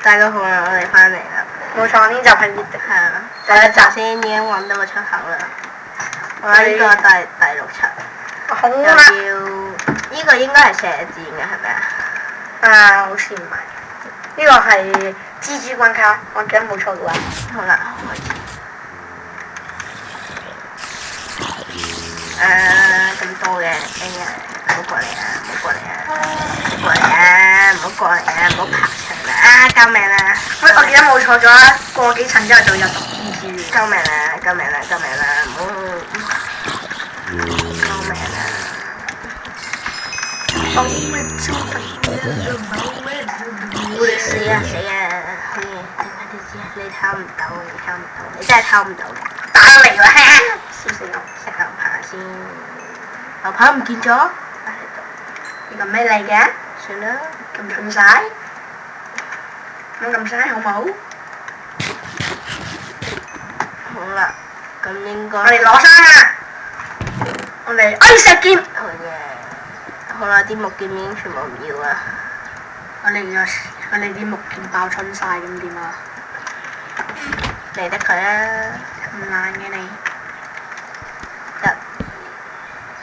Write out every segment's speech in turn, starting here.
大家好啦，我哋翻嚟啦。冇錯，呢集係熱的。係啊，第一集先已經揾到個出口啦。我呢個第6集。好又啦。要呢個應該係射箭嘅係咪啊？啊，好似唔係。呢個係蜘蛛關卡，我記得冇錯嘅話。好啦，開始。咁多嘅，哎呀，唔好過嚟啊！唔好過嚟啊！唔好過嚟啊！唔好過嚟啊！唔好爬牆啦！啊！救命啊！喂，我記得冇錯咗，過幾層之後就入蜘蛛。救命啊！救命啊！救命啊！唔好！救命啊！死啊！死啊！快啲知啊！你偷唔到，你偷唔到，你真係偷唔到㗎！打嚟啦！笑死我！食牛扒先，牛扒唔見咗，呢個咩嚟嘅？算啦，咁蠢晒，冇咁嘥好冇？好啦，咁應該我哋攞衫啦！我哋哎石劍。好嘢！好啦，啲木劍已經全部唔要啦。我哋啲木劍爆春晒咁點啊？嚟得佢啊！唔爛嘅你。一。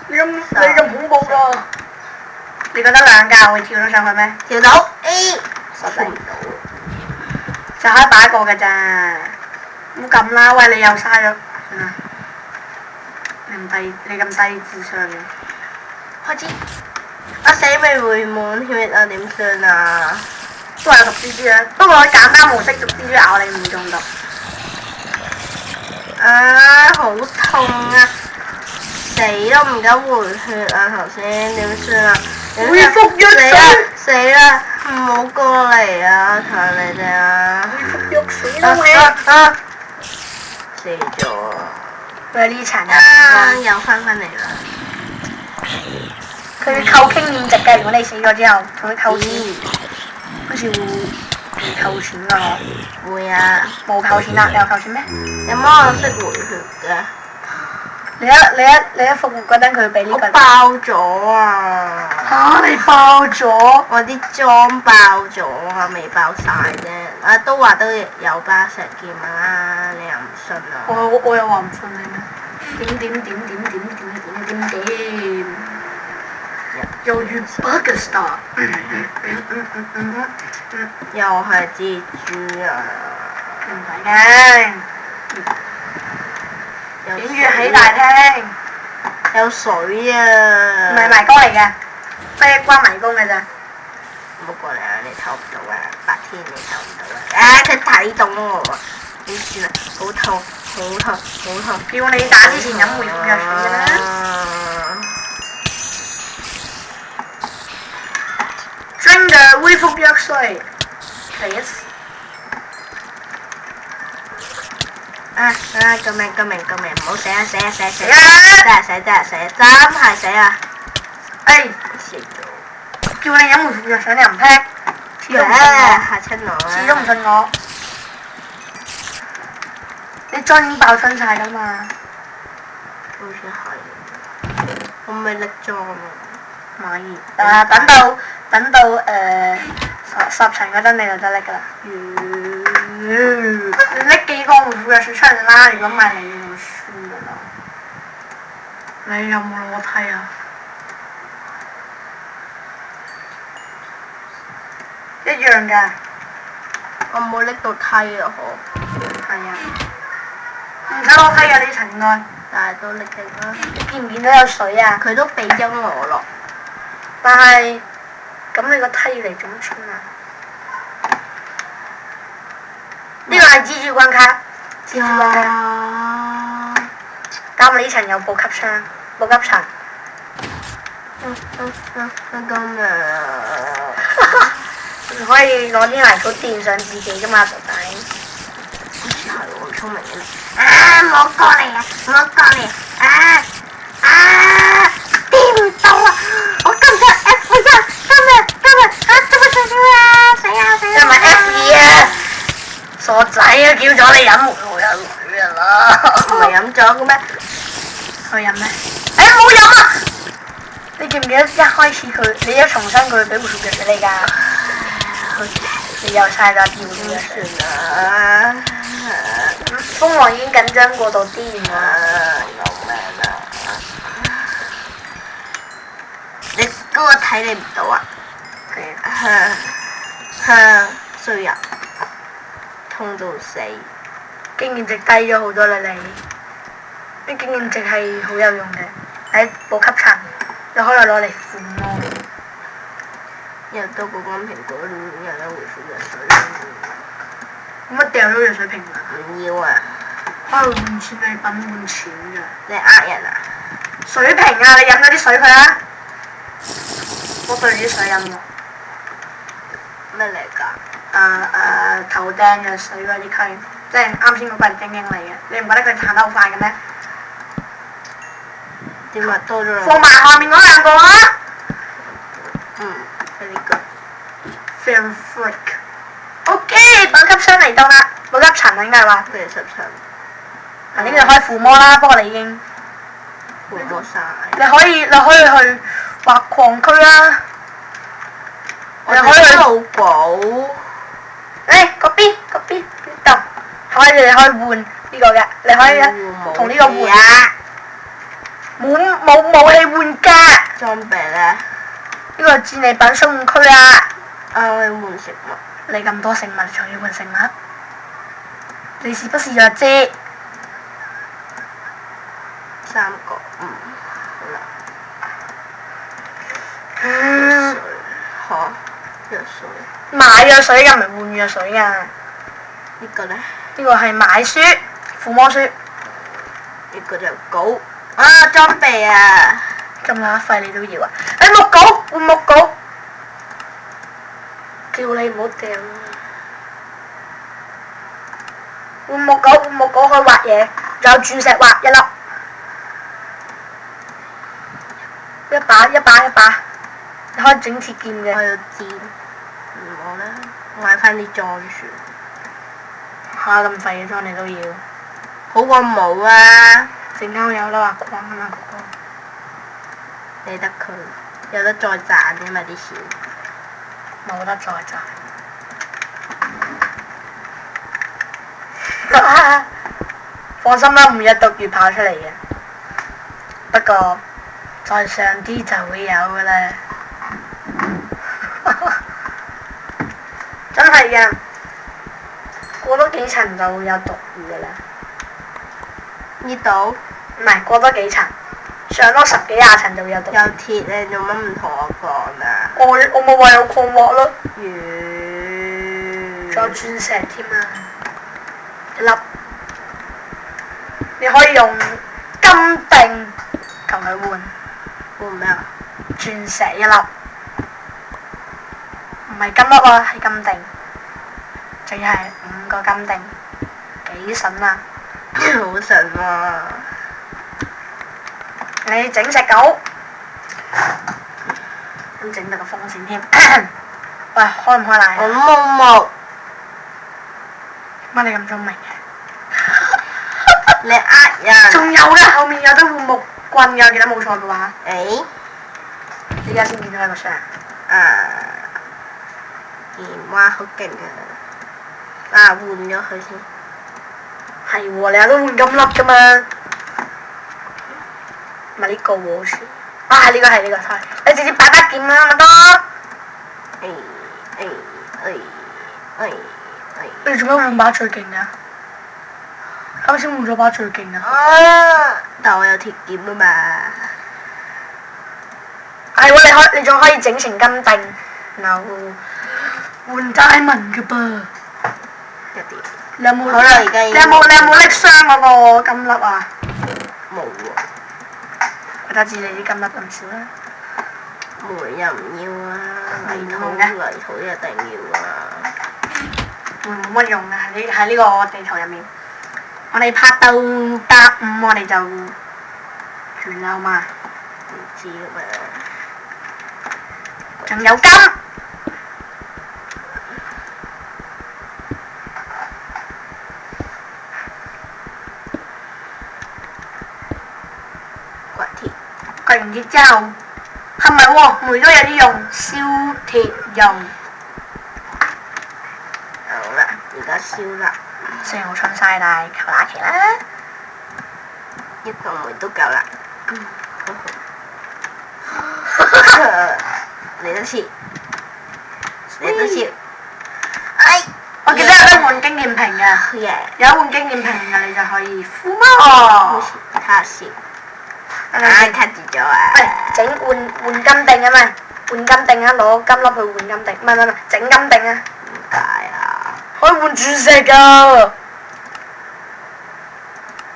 你咁恐怖㗎？你覺得兩架會跳得上去咩？跳到 A，跳唔到。就可以打一個㗎咋？唔好咁啦，喂！你又嘥咗，算啦。你咁低智商嘅。開始。我死未會滿血啊！點算啊？都係有毒蜘蛛啊！不過簡單模式毒蜘蛛咬你唔會中毒。啊！好痛啊！死都唔敢回血啊！頭先點算啊？恢復藥水。死啦！唔好過嚟啊！求你哋啊！恢復藥水啦喂！死咗。喂，呢層又翻嚟啦！佢會扣傾現值嘅，如果你死咗之後，同佢扣錢，好似會扣錢㗎嗬。會啊！冇扣錢啦，你有扣錢咩？有冇識回血嘅？你一復活嗰陣，佢俾呢個。我爆咗啊！嚇！你爆咗？我啲裝爆咗啊，未爆晒啫。啊，都話都有把石劍啦，你又唔信啊？我又話唔信你咩？點？又越 bug star。又係蜘蛛啊！唔使驚。點住起大廳。有水啊！唔係迷宮嚟嘅，得一關迷宮嘅咋。唔好過嚟啊！你偷唔到啊！白天你偷唔到啊！佢睇到我喎，點算啊？好痛！叫你打之前飲回復藥水嘅啦。真嘅恢復藥水。Please。救命！唔好死啊！死！真係死啊！哎，死咗！叫你飲回復藥水你又唔聽，始終唔信我。嚇親我啊！始終唔信我。你裝已經爆春晒㗎嘛？好似係。我未拎裝啊！可以。等到十層嗰陣你就得拎㗎啦。你拎幾個回復藥水出嚟啦！如果唔係你就輸㗎啦。你有冇攞梯啊？一樣㗎。我冇拎到梯啊！係啊。唔使攞梯㗎呢層應該。但係都拎定啦。你見唔見到有水啊？佢都俾咗我咯。但係，咁你個梯嚟點穿啊？呢個係蜘蛛關卡。蜘蛛關卡。咁你呢層有補給箱、補給層。咁啊！你可以攞啲泥土墊上自己㗎嘛，傻仔。好似係喎，好聰明嘅你。唔好過嚟啊！掂唔到啊！我撳咗 F 1，今日做乜事啊？死啊！係咪 F2啊？傻仔啊！叫咗你飲回復藥水㗎啦。唔係飲咗嘅咩？去飲咩？哎呀冇飲啊！你記唔記得一開始你一重新佢俾回復藥水你㗎？好似係。你又嘥咗啲嘅水。算啦。風王已經緊張過度癲啦。救命啊！你嗰個睇你唔到啊？香衰人，痛到死。經驗值低咗好多啦你。啲經驗值係好有用嘅，喺補給層，你可以攞嚟附魔。又多個金蘋果，又有回復藥水。咁乜掉咗藥水瓶啊？唔要啊！可以換錢禮品換錢㗎。你呃人啊？水瓶啊！你飲咗啲水佢啦。我對住啲水飲喎。咩嚟㗎？頭釘嘅水嗰啲區，即係啱先嗰個係精英嚟嘅。你唔覺得佢行得好快嘅咩？點啊？多咗啦！放埋下面嗰兩個啊呢個 ！Fair freak。OK，補給箱嚟到啦，補給層啊應該係話。47。嗱呢個可以附魔啦，不過你已經。附魔晒。你可以去挖礦區啦。你可以去好寶。嗰邊呢度，你可以換呢個嘅，你可以同呢個換。冇武器換㗎。裝備咧？呢個戰利品商戶區啊！我要換食物。你咁多食物，仲要換食物？你是不是弱智？3個，好啦。藥水。買藥水㗎，唔係換藥水㗎。呢個咧？呢個係買書，附魔書。呢個就稿。裝備啊！咁乸廢你都要啊？木稿換木稿，叫你唔好掉。換木稿可以畫嘢，仲有鑽石畫1粒，一把，你可以整鐵劍嘅。我要箭，我咧買翻啲裝住。嚇咁廢嘅裝你都要？好過冇啊！陣間有得畫框啊嘛，哥哥。理得佢，有得再賺嘅嘛啲錢。冇得再賺。放心啦，每日都會跑出嚟嘅。不過再上啲就會有㗎啦。真係嘅，過多幾層就會有毒魚㗎啦。呢度？唔係，過多幾層，上多10幾20層就會有毒魚。有鐵，你做乜唔同我講啊？我冇話有礦鑊咯。仲有鑽石添啊！1粒。你可以用金锭同佢換。換咩啊？鑽石1粒。唔係金粒啊，係金锭。仲要係5個金锭，幾筍啊！好神喎！你整隻狗，咁整到個風扇添。喂，開唔開奶啊？我冇木。乜你咁聰明嘅？你呃人。仲有㗎，後面有得換木棍㗎，記得冇錯嘅話。誒？你而家先見到一個相。哇！好勁啊！換咗佢先。係喎，你有得換金粒㗎嘛？咪呢個喎好似。呢個係sorry。你直接擺把劍啦咪得。你做咩換把最勁㗎？啱先換咗把最勁啊！但我有鐵劍啊嘛。係喎，你仲可以整成金锭，然後換diamond嘅噃。你有冇？好啦，而家已經。你有冇拎箱嗰個金粒啊？冇喎。我就知你啲金粒咁少啦。煤又唔要啊，泥土一定要啊。冇乜用啊！喺呢個地圖入面，我哋拍到搭5，我哋就完啦，好嘛？唔知㗎嘛。仲有金。掘完鐵之後，係咪喎？煤都有啲用，燒鐵用。而家燒啦，雖然好春晒，但係求下期啦。一個梅都夠啦。嚟多次，嚟多次。哎！我記得有得換經驗瓶嘅，有得換經驗瓶嘅你就可以敷魔。睇下先。唉，cut 住咗啊！喂，整換金定啊嘛，換金定啊，攞金粒去換金定，唔係，整金定啊！點解啊？可以換鑽石㗎，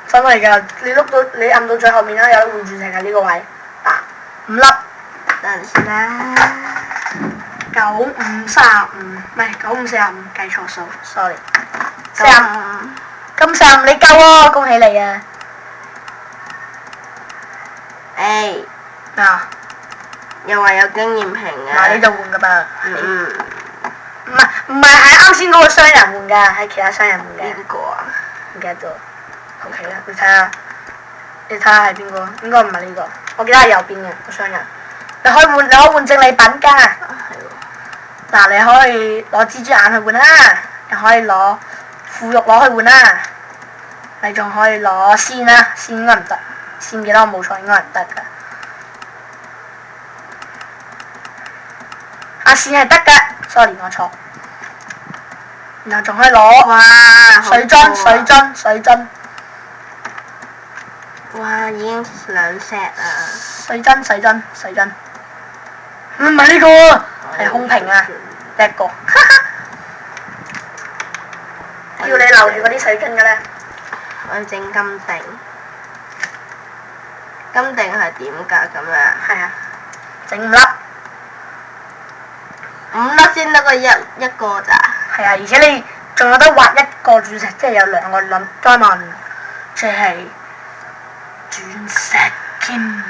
真係㗎！你碌到你按到最後面啦，有得換鑽石㗎呢個位，嗱5粒，等陣先啦。 9535，唔係9545，計錯數 ，sorry。咁45你夠喎，恭喜你啊！誒，嗱，又話有經驗瓶啊！嗱呢度換㗎嘛。嗯。唔係喺啱先嗰個商人換㗎，喺其他商人換嘅。邊個啊？唔記得咗。OK 啦，你睇下，你睇下係邊個？應該唔係呢個，我記得係右邊嘅個商人。你可以換正禮品㗎。係喎。嗱，你可以攞蜘蛛眼去換啦，又可以攞腐肉攞去換啦，你仲可以攞線啦，線應該唔得，線記得我冇錯應該係唔得㗎。線係得㗎 ，sorry 我錯。然後仲可以攞哇水樽。哇！已經2 set 啦。水樽。唔係呢個啊，係空瓶啊，一個。要你留住嗰啲水樽嘅咧。我要整金定。金定係點㗎咁啊？係啊，整5粒。5粒先得個一個咋？係啊，而且你仲有得畫一個鑽石，即係有2個diamond，即係鑽石劍。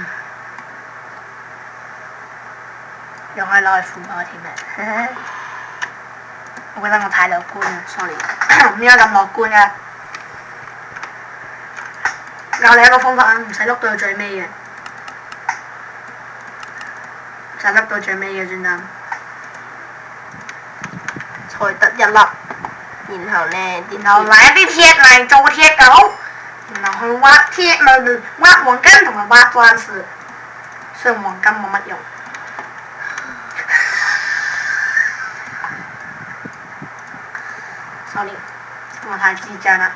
又可以攞去附魔添啊！我覺得我太樂觀啦 ，sorry， 唔應該咁樂觀嘅。教你一個方法啊，唔使碌到最尾嘅，唔使碌到最尾嘅專登。才得1粒，然後呢，然後買一啲鐵嚟做鐵狗，然後去挖鐵咪挖黃金同埋挖鑽石，雖然黃金冇乜用。sorry， 我太智障啦。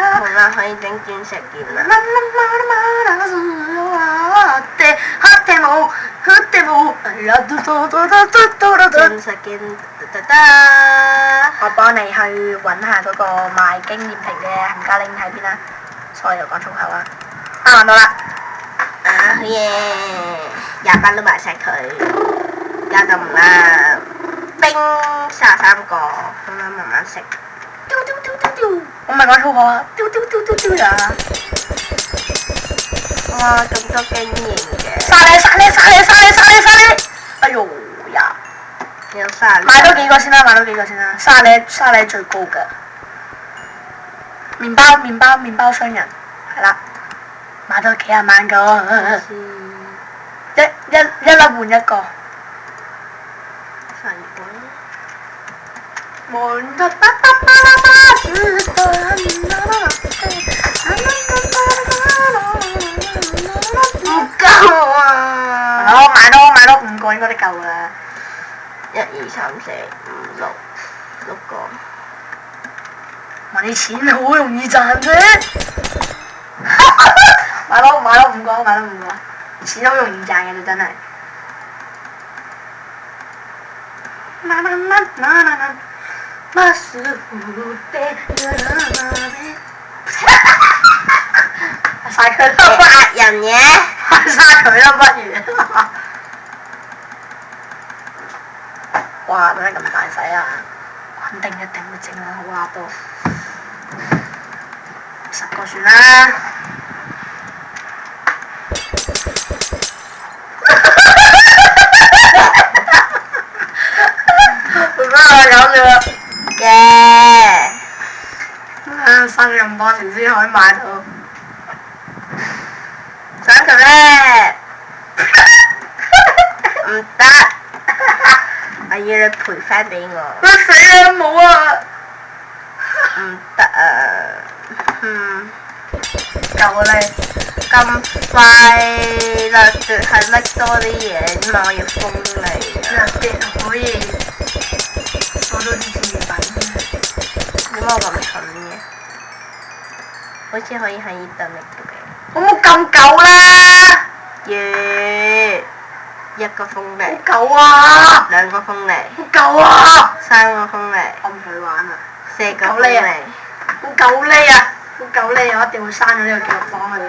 好啦，可以整鑽石劍啦。鑽石劍，我幫你去揾下嗰個賣經驗瓶嘅冚家拎喺邊啦。sorry，又講粗口啊！揾到啦！啊好嘢，20都賣晒佢，而家就唔啦。冰33個，咁樣慢慢食。我唔係講粗口啊！呀！哇，咁多經驗嘅。殺你！哎呦呀！有30。買多幾個先啦，沙梨最高㗎。麵包商人，係啦，買到幾廿萬個。一粒換一個。唔夠啊！好，買多5個應該都夠啦。1、2、3、4、5、6個。問你錢好容易賺啫。買多5個，錢好容易賺嘅，你真係。殺佢都呃人嘅，殺佢都不如。哇！點解咁大使啊？肯定一定會整得好啊多，10個算啦。搞笑啦！耶！生咗咁多錢先可以買到。佢咧，唔得，我要你賠翻俾我。我死啦冇啊！唔得啊，夠啦你。咁快啦，絕係拎多啲嘢嘛，我要封你。可以攞多啲錢品。點解我咁蠢嘅？好似可以喺呢度拎嘅。我冇咁久啦！一個封利，好久啊！兩個封利，好久啊！三個封利，我唔去玩啦。四個封利。好久呢啊！好久呢，我一定會刪咗呢個記錄房佢嘅。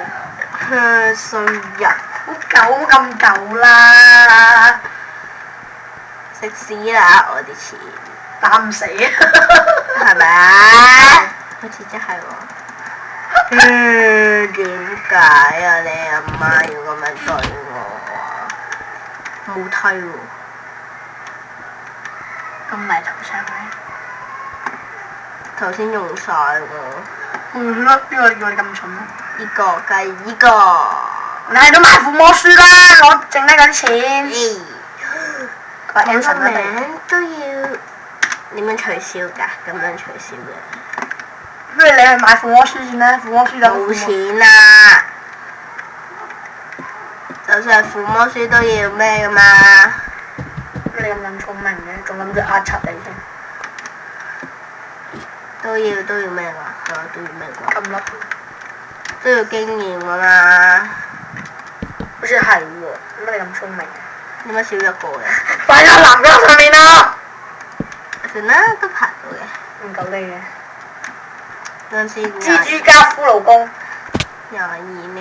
衰人，好久咁久啦！食屎啦！我啲錢，打唔死啊！係咪啊？好似真係喎。點解啊？你阿媽要咁樣對我啊？冇梯喎。咁泥頭上咪？頭先用晒喎。邊個叫你咁蠢啊？呢個計呢個。你喺度買附魔書啦！攞剩低嗰啲錢。個我 Anson 個名都要點樣取消㗎？咁樣取消嘅。不如你去買附魔書先啦，附魔書就冇錢啊！就算係附魔書都要咩㗎嘛？你咁撚聰明嘅，仲諗住呃柒你添。都要咩㗎？都要咩㗎？咁笠。都要經驗㗎嘛？好似係喎，點解你咁聰明嘅？點解少一個嘅？快啲男嘅上面啦！算啦，都排到嘅。唔夠你嘅。嗰陣時蜘蛛加骷髏公。22呢？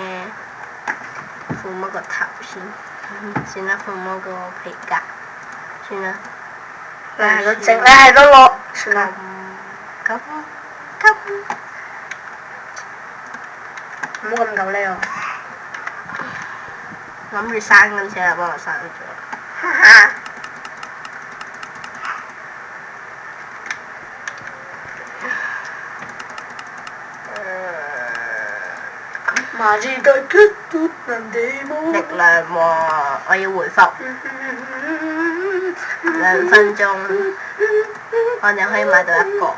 附魔個頭先，算啦，附魔個皮革，算啦。你係都整，你係都攞。算啦。咁，唔好咁夠呢喎。諗住刪嗰陣時，又幫我刪咗。哈哈。力量喎，我要回覆2分鐘，我哋可以買到一個。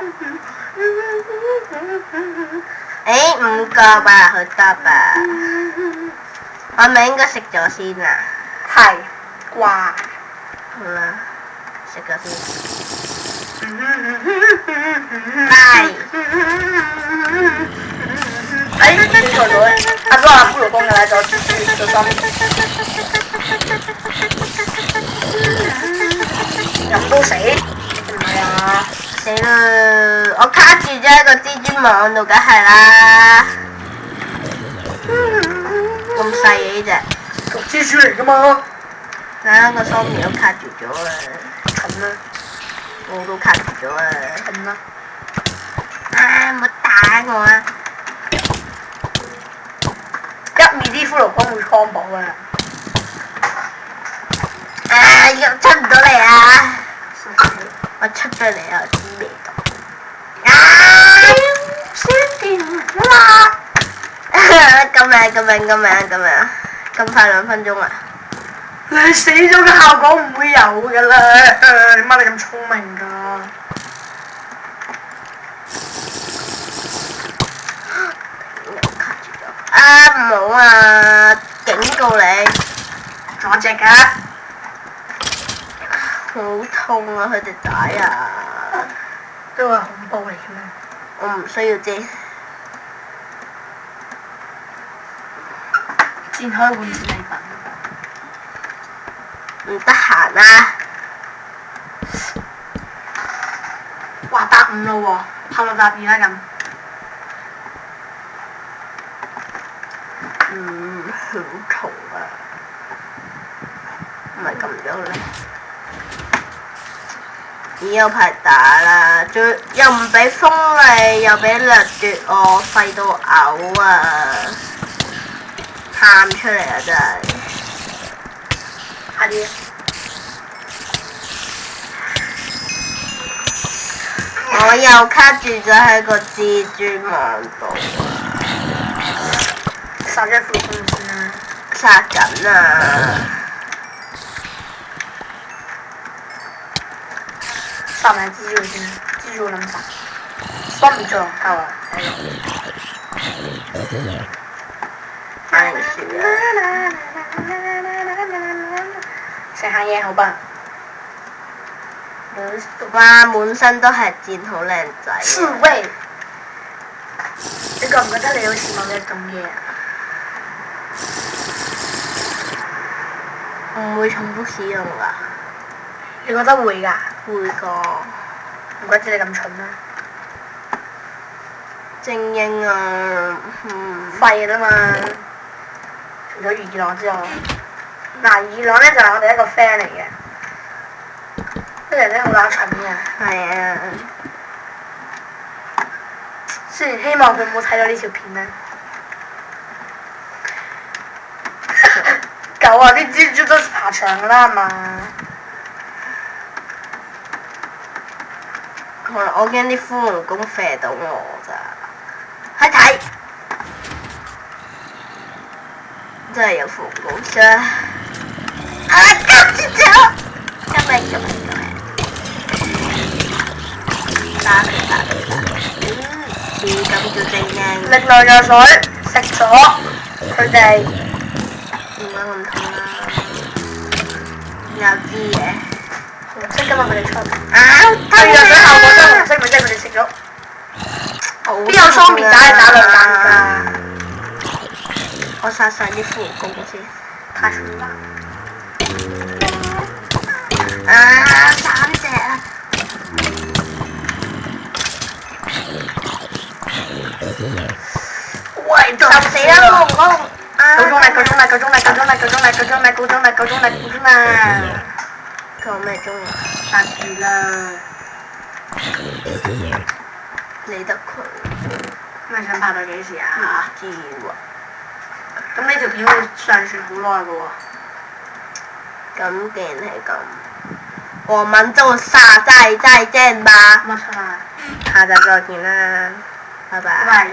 5個吧，好多吧。我咪應該食咗先啊？係。乖。好啦，食咗先。哎，你錯咗咧！阿哥阿骷髏公嘅啦，就心。飲到死？唔係啊！死啦！我卡住咗喺個蜘蛛網度，梗係啦。咁細嘅呢隻。毒蜘蛛嚟㗎嘛？嗱，個雙面都卡住咗啦。蠢啦！我都卡住咗啦。蠢啦！唔好打我啊！一面啲骷髏公會康寶啊！又出唔到嚟啊！我出咗嚟又知味道。閃電啦！救命！咁快2分鐘啊！你死咗嘅效果唔會有㗎啦！點解你咁聰明㗎？唔好啊！警告你，仲有隻㗎？好痛啊！佢哋打啊！都係恐怖嚟嘅咩？我唔需要知。展開換戰利品。唔得閒啊！哇，答5咯喎，後來答2啦咁。好痛啊！唔係咁樣咧，已有排打啦，又唔俾鋒利，又俾掠奪我，廢到嘔啊！喊出嚟啊！真係。快啲！我又卡住咗喺個蜘蛛網度啊！殺咗副公先啦！殺緊啊！殺埋蜘蛛先，蜘蛛諗殺，幫唔中夠啦。太少啦！食下嘢好吧？哇！滿身都係箭，好靚仔。刺蝟，你覺唔覺得你好似某隻咁嘅啊？唔會重複使用㗎。你覺得會㗎？會㗎。唔怪之你咁蠢啦。精英啊，廢啦嘛！除咗二郎之外，嗱二郎咧就係我哋一個 friend 嚟嘅，啲人咧好乸蠢嘅。係啊。雖然希望佢冇睇到呢條片啦。狗啊！啲蜘蛛都爬牆㗎啦，係嘛？我驚啲骷髏弓射到我咋。去睇，真係有骷髏弓傷。啊！急住走！救命！救命！救命！打佢！打佢！似咁叫精英。力量藥水食咗佢哋。點解咁痛啊？有啲嘢。紅色㗎嘛，佢哋出。佢藥水效果真係紅色，咪即係佢哋食咗。邊有雙面打係打兩彈㗎？我殺晒啲骷髏弓先。太蠢啦！三隻啊！喂，就死啦！骷髏弓。夠鐘啦！夠鐘啦！夠鐘啦！夠鐘啦！夠鐘啦！夠鐘啦！夠鐘啦！夠鐘啦！夠鐘啦！夠咩鐘啊？殺住啦！理得佢。咁你想拍到幾時啊？唔知喎。咁呢條片會上傳好耐㗎喎。咁既然係咁，我們就下集再見吧。乜出啊？下集再見啦，拜拜。拜。